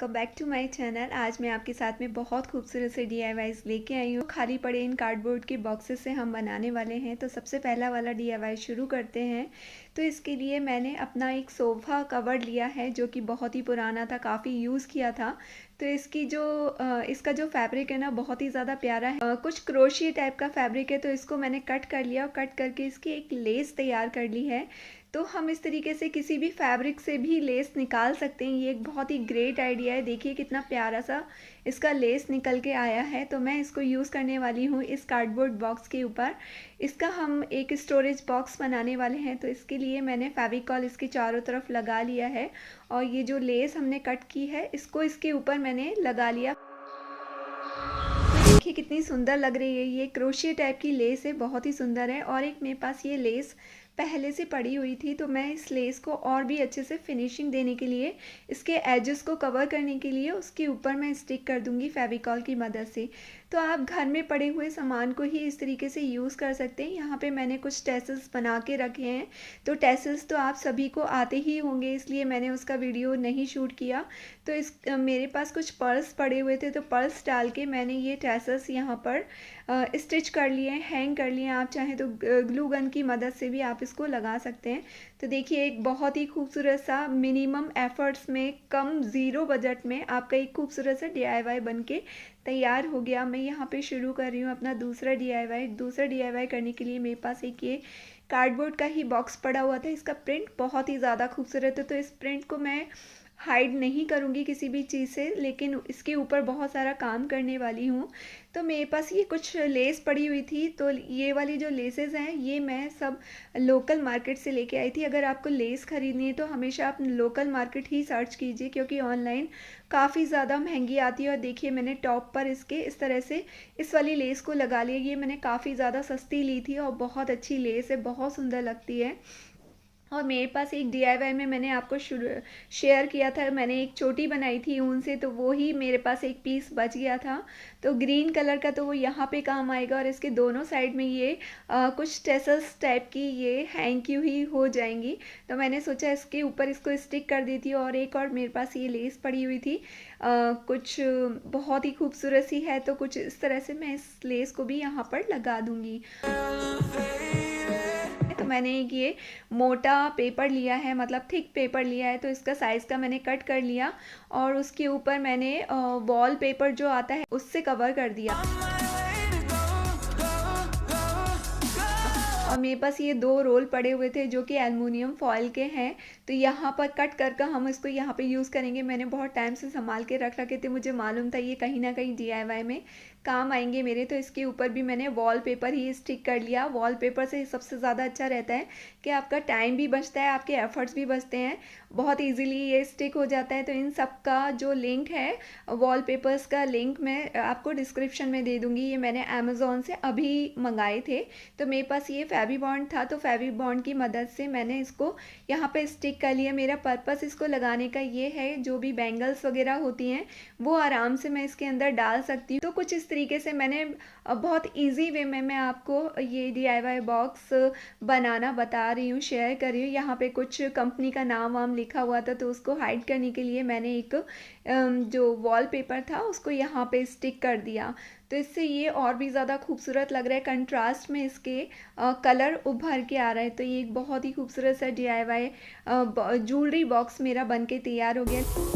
Welcome back to my channel. आज मैं आपके साथ में बहुत खूबसूरत से डीआईवाईज लेके आई हूँ। खाली पड़े इन कार्डबोर्ड के बॉक्सेस से हम बनाने वाले हैं। तो सबसे पहला वाला डीआईवाई शुरू करते हैं। तो इसके लिए मैंने अपना एक सोफ़ा कवर लिया है जो कि बहुत ही पुराना था, काफ़ी यूज़ किया था। तो इसका जो फैब्रिक है ना बहुत ही ज़्यादा प्यारा है। कुछ क्रोशिया टाइप का फैब्रिक है। तो इसको मैंने कट कर लिया और कट करके इसकी एक लेस तैयार कर ली है। तो हम इस तरीके से किसी भी फैब्रिक से भी लेस निकाल सकते हैं। ये एक बहुत ही ग्रेट आइडिया है। देखिए कितना प्यारा सा इसका लेस निकल के आया है। तो मैं इसको यूज़ करने वाली हूँ इस कार्डबोर्ड बॉक्स के ऊपर। इसका हम एक स्टोरेज बॉक्स बनाने वाले हैं। तो इसके लिए मैंने फेविकॉल इसके चारों तरफ लगा लिया है और ये जो लेस हमने कट की है इसको इसके ऊपर मैंने लगा लिया। देखिए कितनी सुंदर लग रही है। ये क्रोशिया टाइप की लेस है, बहुत ही सुंदर है। और एक मेरे पास ये लेस पहले से पड़ी हुई थी। तो मैं इस लेस को और भी अच्छे से फिनिशिंग देने के लिए, इसके एजेस को कवर करने के लिए उसके ऊपर मैं स्टिक कर दूंगी फेविकॉल की मदद से। तो आप घर में पड़े हुए सामान को ही इस तरीके से यूज़ कर सकते हैं। यहाँ पे मैंने कुछ टेसल्स बना के रखे हैं। तो टेसल्स तो आप सभी को आते ही होंगे, इसलिए मैंने उसका वीडियो नहीं शूट किया। तो मेरे पास कुछ पर्ल्स पड़े हुए थे। तो पर्ल्स डाल के मैंने ये टेसल्स यहाँ पर स्टिच कर लिए, हैंग कर लिए। आप चाहें तो ग्लू गन की मदद से भी आप इसको लगा सकते हैं। तो देखिए एक बहुत ही खूबसूरत सा मिनिमम एफर्ट्स में, कम ज़ीरो बजट में आपका एक खूबसूरत सा डीआईवाई बन के तैयार हो गया। मैं यहाँ पे शुरू कर रही हूँ अपना दूसरा डीआईवाई करने के लिए मेरे पास एक ये कार्डबोर्ड का ही बॉक्स पड़ा हुआ था। इसका प्रिंट बहुत ही ज़्यादा खूबसूरत है। तो इस प्रिंट को मैं हाइड नहीं करूँगी किसी भी चीज़ से, लेकिन इसके ऊपर बहुत सारा काम करने वाली हूँ। तो मेरे पास ये कुछ लेस पड़ी हुई थी। तो ये वाली जो लेसेस हैं ये मैं सब लोकल मार्केट से लेके आई थी। अगर आपको लेस ख़रीदनी है तो हमेशा आप लोकल मार्केट ही सर्च कीजिए, क्योंकि ऑनलाइन काफ़ी ज़्यादा महंगी आती है। और देखिए मैंने टॉप पर इसके इस तरह से इस वाली लेस को लगा लिया। ये मैंने काफ़ी ज़्यादा सस्ती ली थी और बहुत अच्छी लेस है, बहुत सुंदर लगती है। और मेरे पास एक डीआईवाई में मैंने आपको शेयर किया था, मैंने एक चोटी बनाई थी ऊन से। तो वो ही मेरे पास एक पीस बच गया था। तो ग्रीन कलर का, तो वो यहाँ पे काम आएगा। और इसके दोनों साइड में ये कुछ टेसल्स टाइप की ये हैंग की हुई हो जाएंगी। तो मैंने सोचा इसके ऊपर इसको स्टिक कर दी थी। और एक और मेरे पास ये लेस पड़ी हुई थी, कुछ बहुत ही खूबसूरत सी है। तो कुछ इस तरह से मैं इस लेस को भी यहाँ पर लगा दूँगी। तो मैंने एक ये मोटा पेपर लिया है, मतलब थिक पेपर लिया है। तो इसका साइज़ का मैंने कट कर लिया और उसके ऊपर मैंने वॉल पेपर जो आता है उससे कवर कर दिया। और मेरे पास ये 2 रोल पड़े हुए थे जो कि एल्युमिनियम फॉयल के हैं। तो यहाँ पर कट कर कर हम इसको यहाँ पे यूज़ करेंगे। मैंने बहुत टाइम से संभाल के रख रखे थे, मुझे मालूम था ये कहीं ना कहीं डीआईवाई में काम आएंगे मेरे। तो इसके ऊपर भी मैंने वॉल पेपर ही स्टिक कर लिया। वॉल पेपर से सबसे ज़्यादा अच्छा रहता है कि आपका टाइम भी बचता है, आपके एफर्ट्स भी बचते हैं, बहुत ईजीली ये स्टिक हो जाता है। तो इन सब का जो लिंक है, वॉल पेपर्स का लिंक मैं आपको डिस्क्रिप्शन में दे दूँगी। ये मैंने अमेज़ोन से अभी मंगाए थे। तो मेरे पास ये फेवी बॉन्ड था। तो फेवी बॉन्ड की मदद से मैंने इसको यहाँ पे स्टिक कर लिया। मेरा पर्पस इसको लगाने का ये है, जो भी बैंगल्स वगैरह होती हैं वो आराम से मैं इसके अंदर डाल सकती हूँ। तो कुछ इस तरीके से मैंने बहुत इजी वे में मैं आपको ये डीआईवाई बॉक्स बनाना बता रही हूँ, शेयर कर रही हूँ। यहाँ पे कुछ कंपनी का नाम वाम लिखा हुआ था, तो उसको हाइड करने के लिए मैंने एक जो वॉल पेपर था उसको यहाँ पे स्टिक कर दिया। तो इससे ये और भी ज़्यादा खूबसूरत लग रहा है। कंट्रास्ट में इसके कलर उभर के आ रहा है। तो ये एक बहुत ही खूबसूरत सा डीआईवाई ज्वेलरी बॉक्स मेरा बन के तैयार हो गया।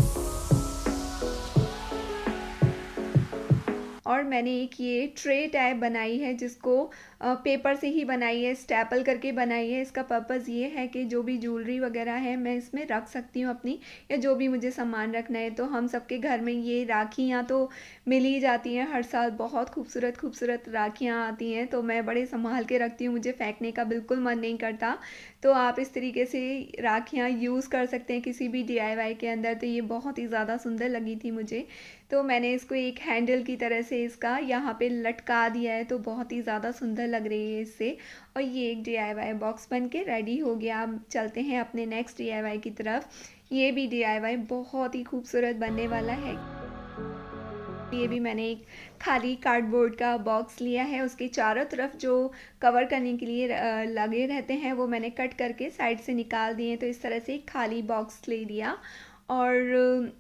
और मैंने एक ये ट्रे टाइप बनाई है जिसको पेपर से ही बनाई है, स्टेपल करके बनाई है। इसका पर्पज़ ये है कि जो भी ज्वेलरी वगैरह है मैं इसमें रख सकती हूँ अपनी, या जो भी मुझे सामान रखना है। तो हम सबके घर में ये राखियाँ तो मिल ही जाती हैं, हर साल बहुत खूबसूरत खूबसूरत राखियाँ आती हैं। तो मैं बड़े संभाल के रखती हूँ, मुझे फेंकने का बिल्कुल मन नहीं करता। तो आप इस तरीके से राखियाँ यूज़ कर सकते हैं किसी भी डीआईवाई के अंदर। तो ये बहुत ही ज़्यादा सुंदर लगी थी मुझे। तो मैंने इसको एक हैंडल की तरह से इसका यहाँ पे लटका दिया है। तो बहुत ही ज़्यादा सुंदर लग रही है इससे। और ये एक डीआईवाई बॉक्स बन के रेडी हो गया। अब चलते हैं अपने नेक्स्ट डीआईवाई की तरफ। ये भी डीआईवाई बहुत ही खूबसूरत बनने वाला है। ये भी मैंने एक खाली कार्डबोर्ड का बॉक्स लिया है, उसके चारों तरफ जो कवर करने के लिए लगे रहते हैं वो मैंने कट करके साइड से निकाल दिए। तो इस तरह से एक खाली बॉक्स ले लिया। और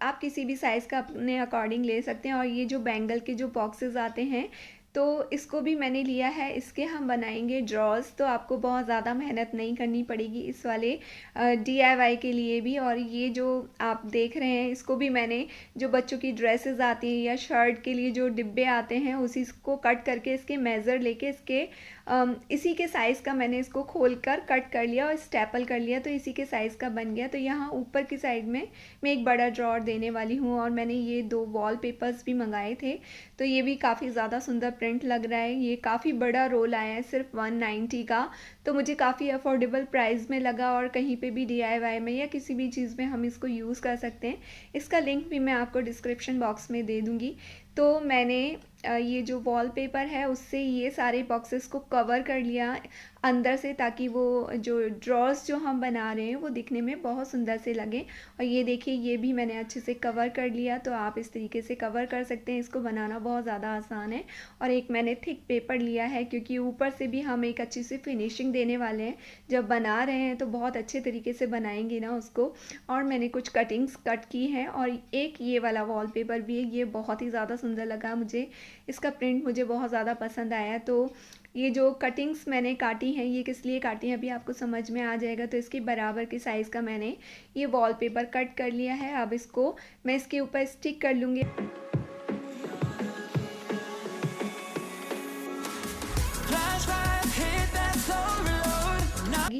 आप किसी भी साइज़ का अपने अकॉर्डिंग ले सकते हैं। और ये जो बैंगल के जो बॉक्सेस आते हैं, तो इसको भी मैंने लिया है। इसके हम बनाएंगे ड्रॉर्स, तो आपको बहुत ज़्यादा मेहनत नहीं करनी पड़ेगी इस वाले DIY के लिए भी। और ये जो आप देख रहे हैं, इसको भी मैंने, जो बच्चों की ड्रेसेस आती हैं या शर्ट के लिए जो डिब्बे आते हैं, उसी को कट करके इसके मेज़र लेके इसके इसी के साइज़ का मैंने इसको खोल कर कट कर लिया और स्टेपल कर लिया, तो इसी के साइज़ का बन गया। तो यहाँ ऊपर की साइड में मैं एक बड़ा ड्रॉर देने वाली हूँ। और मैंने ये 2 वॉल पेपर्स भी मंगाए थे, तो ये भी काफ़ी ज़्यादा सुंदर प्रिंट लग रहा है। ये काफ़ी बड़ा रोल आया है, सिर्फ 190 का, तो मुझे काफ़ी अफोर्डेबल प्राइस में लगा। और कहीं पे भी DIY में या किसी भी चीज़ में हम इसको यूज़ कर सकते हैं। इसका लिंक भी मैं आपको डिस्क्रिप्शन बॉक्स में दे दूँगी। तो मैंने ये जो वॉलपेपर है उससे ये सारे बॉक्सेस को कवर कर लिया अंदर से, ताकि वो जो ड्रॉर्स जो हम बना रहे हैं वो दिखने में बहुत सुंदर से लगे। और ये देखिए, ये भी मैंने अच्छे से कवर कर लिया। तो आप इस तरीके से कवर कर सकते हैं, इसको बनाना बहुत ज़्यादा आसान है। और एक मैंने थिक पेपर लिया है, क्योंकि ऊपर से भी हम एक अच्छी सी फिनिशिंग देने वाले हैं। जब बना रहे हैं तो बहुत अच्छे तरीके से बनाएंगे ना उसको। और मैंने कुछ कटिंग्स कट की हैं। और एक ये वाला वॉलपेपर भी है, ये बहुत ही ज़्यादा सुंदर लगा मुझे, इसका प्रिंट मुझे बहुत ज़्यादा पसंद आया। तो ये जो कटिंग्स मैंने काटी हैं, ये किस लिए काटी हैं अभी आपको समझ में आ जाएगा। तो इसके बराबर के साइज़ का मैंने ये वॉलपेपर कट कर लिया है। अब इसको मैं इसके ऊपर स्टिक कर लूँगी।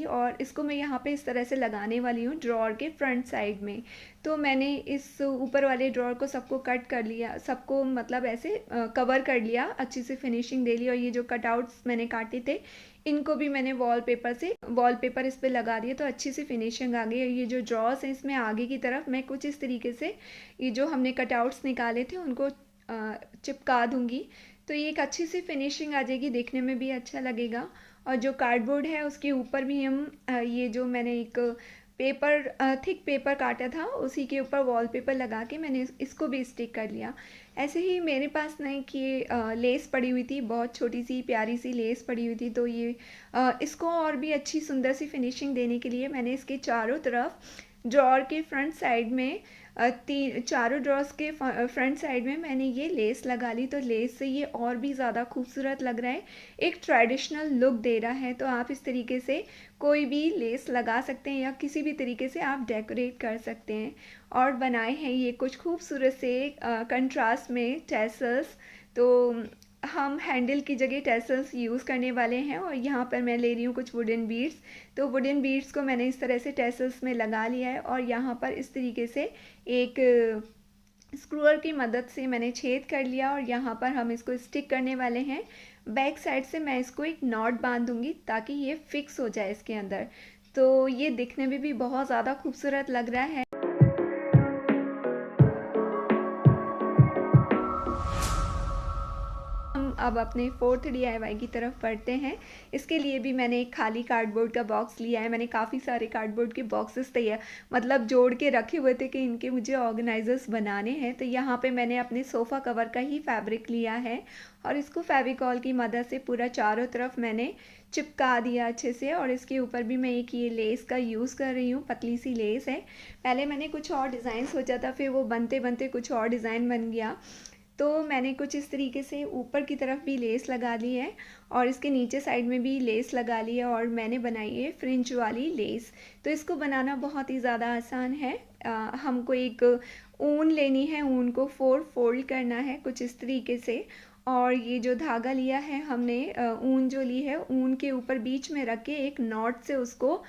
और इसको मैं यहाँ पे इस तरह से लगाने वाली हूँ ड्रॉर के फ्रंट साइड में। तो मैंने इस ऊपर वाले ड्रॉर को सबको कट कर लिया, सबको मतलब ऐसे कवर कर लिया, अच्छी से फिनिशिंग दे ली। और ये जो कटआउट्स मैंने काटे थे, इनको भी मैंने वॉलपेपर इस पे लगा दिया, तो अच्छी सी फिनिशिंग आ गई। और ये जो ड्रॉर्स हैं, इसमें आगे की तरफ मैं कुछ इस तरीके से ये जो हमने कटआउट्स निकाले थे उनको चिपका दूँगी, तो ये एक अच्छी सी फिनिशिंग आ जाएगी, देखने में भी अच्छा लगेगा। और जो कार्डबोर्ड है उसके ऊपर भी हम ये जो मैंने एक थिक पेपर काटा था, उसी के ऊपर वॉलपेपर लगा के मैंने इसको भी स्टिक कर लिया। ऐसे ही मेरे पास ना कि लेस पड़ी हुई थी, बहुत छोटी सी प्यारी सी लेस पड़ी हुई थी। तो ये इसको और भी अच्छी सुंदर सी फिनिशिंग देने के लिए मैंने इसके चारों तरफ ड्रॉर के फ्रंट साइड में चारों ड्रॉर्स के फ्रंट साइड में मैंने ये लेस लगा ली। तो लेस से ये और भी ज़्यादा खूबसूरत लग रहा है, एक ट्रेडिशनल लुक दे रहा है। तो आप इस तरीके से कोई भी लेस लगा सकते हैं या किसी भी तरीके से आप डेकोरेट कर सकते हैं। और बनाए हैं ये कुछ खूबसूरत से कंट्रास्ट में टैसल्स। तो हम हैंडल की जगह टैसल्स यूज़ करने वाले हैं। और यहाँ पर मैं ले रही हूँ कुछ वुडन बीड्स। तो वुडन बीड्स को मैंने इस तरह से टैसल्स में लगा लिया है। और यहाँ पर इस तरीके से एक स्क्रूअर की मदद से मैंने छेद कर लिया। और यहाँ पर हम इसको स्टिक करने वाले हैं। बैक साइड से मैं इसको एक नॉट बांध दूँगी, ताकि ये फिक्स हो जाए इसके अंदर। तो ये दिखने में भी बहुत ज़्यादा खूबसूरत लग रहा है। अब अपने 4th DIY की तरफ बढ़ते हैं। इसके लिए भी मैंने एक खाली कार्डबोर्ड का बॉक्स लिया है। मैंने काफ़ी सारे कार्डबोर्ड के बॉक्सेस तैयार मतलब जोड़ के रखे हुए थे कि इनके मुझे ऑर्गेनाइजर्स बनाने हैं। तो यहाँ पे मैंने अपने सोफ़ा कवर का ही फैब्रिक लिया है और इसको फेविकॉल की मदद से पूरा चारों तरफ मैंने चिपका दिया अच्छे से। और इसके ऊपर भी मैं एक ये लेस का यूज़ कर रही हूँ, पतली सी लेस है। पहले मैंने कुछ और डिज़ाइन सोचा था, फिर वो बनते बनते कुछ और डिज़ाइन बन गया। तो मैंने कुछ इस तरीके से ऊपर की तरफ भी लेस लगा ली है और इसके नीचे साइड में भी लेस लगा ली है। और मैंने बनाई है फ्रिंज वाली लेस। तो इसको बनाना बहुत ही ज़्यादा आसान है। हमको एक ऊन लेनी है, ऊन को 4 फोल्ड करना है कुछ इस तरीके से। और ये जो धागा लिया है हमने, ऊन जो ली है, ऊन के ऊपर बीच में रख के एक नॉट से उसको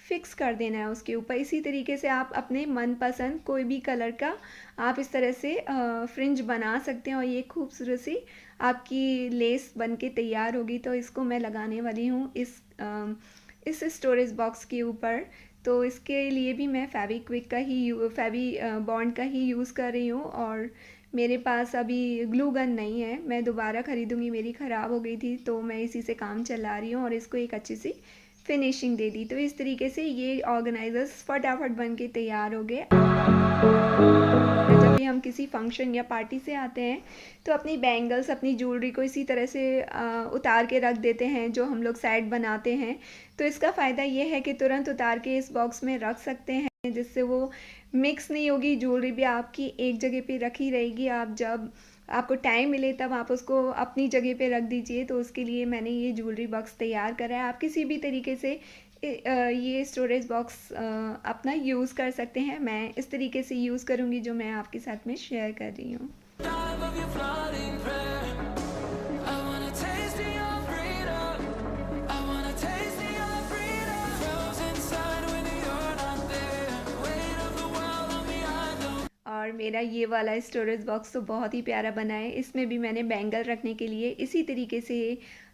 फिक्स कर देना है उसके ऊपर। इसी तरीके से आप अपने मनपसंद कोई भी कलर का आप इस तरह से फ्रिंज बना सकते हैं और ये खूबसूरत सी आपकी लेस बन के तैयार होगी। तो इसको मैं लगाने वाली हूँ इस स्टोरेज बॉक्स के ऊपर। तो इसके लिए भी मैं फेविक्विक का ही फेवी बॉन्ड का ही यूज़ कर रही हूँ। और मेरे पास अभी ग्लू गन नहीं है, मैं दोबारा ख़रीदूँगी, मेरी ख़राब हो गई थी तो मैं इसी से काम चला रही हूँ और इसको एक अच्छी सी फिनिशिंग दे दी। तो इस तरीके से ये ऑर्गेनाइजर्स फटाफट बन के तैयार हो गए। जब कि हम किसी फंक्शन या पार्टी से आते हैं तो अपनी बैंगल्स, अपनी ज्वेलरी को इसी तरह से उतार के रख देते हैं, जो हम लोग सेट बनाते हैं। तो इसका फ़ायदा ये है कि तुरंत उतार के इस बॉक्स में रख सकते हैं, जिससे वो मिक्स नहीं होगी, ज्वेलरी भी आपकी एक जगह पे रखी रहेगी। आप जब आपको टाइम मिले तब आप उसको अपनी जगह पे रख दीजिए। तो उसके लिए मैंने ये ज्वेलरी बॉक्स तैयार करा है। आप किसी भी तरीके से ये स्टोरेज बॉक्स अपना यूज़ कर सकते हैं। मैं इस तरीके से यूज़ करूँगी जो मैं आपके साथ में शेयर कर रही हूँ। और मेरा ये वाला स्टोरेज बॉक्स तो बहुत ही प्यारा बना है। इसमें भी मैंने बैंगल रखने के लिए इसी तरीके से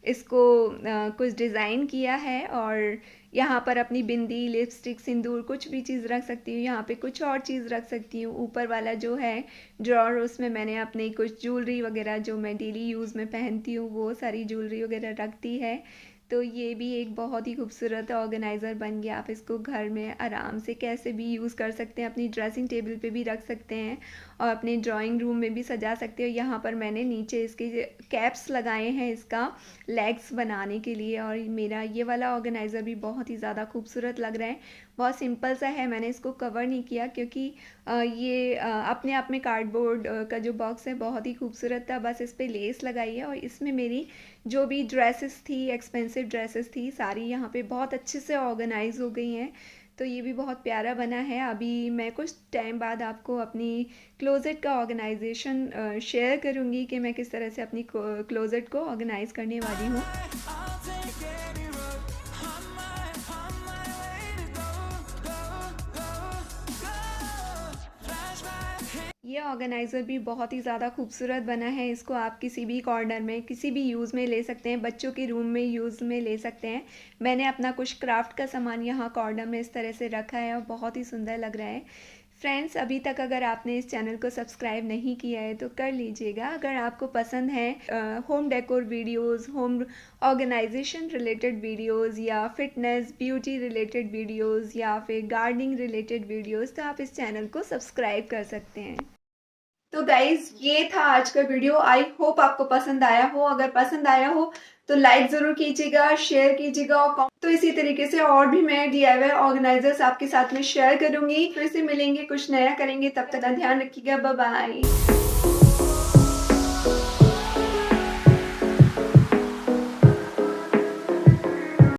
इसको कुछ डिज़ाइन किया है, और यहाँ पर अपनी बिंदी, लिपस्टिक, सिंदूर कुछ भी चीज़ रख सकती हूँ। यहाँ पे कुछ और चीज़ रख सकती हूँ। ऊपर वाला जो है ड्रॉर, उसमें मैंने अपनी कुछ ज्वेलरी वगैरह जो मैं डेली यूज़ में पहनती हूँ वो सारी ज्वेलरी वगैरह रख दी है। तो ये भी एक बहुत ही खूबसूरत ऑर्गेनाइज़र बन गया। आप इसको घर में आराम से कैसे भी यूज़ कर सकते हैं, अपनी ड्रेसिंग टेबल पे भी रख सकते हैं और अपने ड्राइंग रूम में भी सजा सकते हो। यहाँ पर मैंने नीचे इसके कैप्स लगाए हैं इसका लेग्स बनाने के लिए, और मेरा ये वाला ऑर्गेनाइज़र भी बहुत ही ज़्यादा खूबसूरत लग रहा है। बहुत सिंपल सा है, मैंने इसको कवर नहीं किया क्योंकि ये अपने आप में कार्डबोर्ड का जो बॉक्स है बहुत ही खूबसूरत था। बस इस पर लेस लगाई है और इसमें मेरी जो भी ड्रेसेस थी, एक्सपेंसिव ड्रेसेस थी, सारी यहाँ पे बहुत अच्छे से ऑर्गेनाइज हो गई हैं। तो ये भी बहुत प्यारा बना है। अभी मैं कुछ टाइम बाद आपको अपनी क्लोज़ेट का ऑर्गेनाइजेशन शेयर करूँगी कि मैं किस तरह से अपनी क्लोज़ेट को ऑर्गेनाइज़ करने वाली हूँ। ये ऑर्गेनाइज़र भी बहुत ही ज़्यादा खूबसूरत बना है। इसको आप किसी भी कॉर्नर में, किसी भी यूज़ में ले सकते हैं। बच्चों के रूम में यूज़ में ले सकते हैं। मैंने अपना कुछ क्राफ्ट का सामान यहाँ कॉर्नर में इस तरह से रखा है और बहुत ही सुंदर लग रहा है। फ्रेंड्स, अभी तक अगर आपने इस चैनल को सब्सक्राइब नहीं किया है तो कर लीजिएगा। अगर आपको पसंद है home decor videos, home organisation related videos, या फिटनेस ब्यूटी रिलेटेड वीडियोज़, या फिर गार्डनिंग रिलेटेड वीडियोज़, तो आप इस चैनल को सब्सक्राइब कर सकते हैं। तो गाइज, ये था आज का वीडियो। आई होप आपको पसंद आया हो। अगर पसंद आया हो तो लाइक ज़रूर कीजिएगा, शेयर कीजिएगा, और तो इसी तरीके से और भी मैं DIY ऑर्गेनाइजर्स आपके साथ में शेयर करूंगी। फिर से मिलेंगे, कुछ नया करेंगे। तब तक ध्यान रखिएगा। Bye bye.